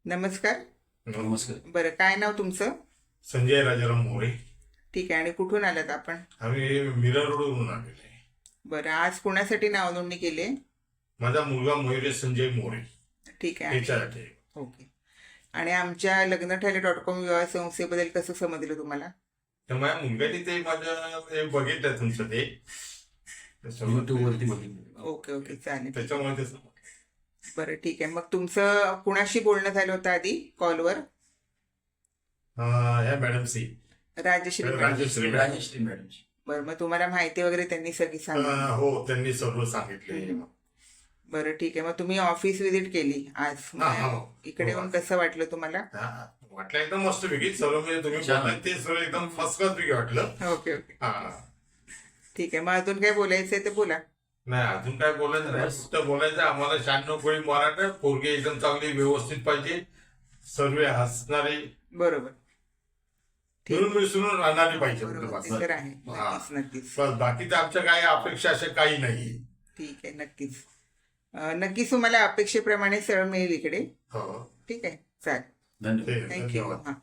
नमस्कार. नमस्कार. बरं, काय नाव तुमचं? संजय राजाराम मोरे. ठीक आहे. आणि कुठून आलात आपण? आम्ही मीरा रोडवरून आलेले आहे. बरं, आज कुणासाठी नाव नोंदणी केली आहे? माझा मुलगा मयुरेश संजय मोरे ठीक आहे. त्याच्यासाठी. ओके. आणि आमच्या लग्नठाले.com विवाह संस्थेबद्दल कसं समजलं तुम्हाला? तर माझ्या मुलग्याने ते माझं हे बघितलं तुमचं ते युट्यूब वरती बघितलं. ओके ओके, चालेल. त्याच्यामुळे ते बरं, ठीक आहे. मग तुमचं कुणाशी बोलणं झालं होतं आधी कॉलवर? ह्या मॅडम सी Rajshree madam. Rajshree madam. Rajshree madam. बरं, मग तुम्हाला माहिती वगैरे त्यांनी सगळी सांगितली? हो, त्यांनी सर्व सांगितले. बरं, ठीक आहे. मग तुम्ही ऑफिस व्हिजिट केली आज. हो. इकडे येऊन कसं वाटलं तुम्हाला? वाटलं एकदम मस्त पैकी सर्व, म्हणजे तुम्ही बोललात ते सर्व एकदम फर्स्ट क्लास पैकी वाटलं. ओके ओके, हा. ठीक आहे. मग अजून काय बोलायचंय ते बोला. नाही, अजून काय बोलायचं नाही. फक्त बोलायचं आम्हाला 96 कोळी मराठा पोरगी एकदम चांगली व्यवस्थित पाहिजे, सर्व हसणारे, बरोबर. मिळून मिसळून राहणारी पाहिजे. बरोबर, ते तर आहे. हा. नक्कीच नक्कीच. बस, बाकीच्या आमच्या काही अपेक्षा अशा काही नाही. ठीक आहे, नक्कीच. नक्कीच तुम्हाला अपेक्षेप्रमाणे स्थळ मिळेल इकडे. हो, ठीक आहे, चालेल. धन्यवाद. थँक्यू. धन्यवाद. हां.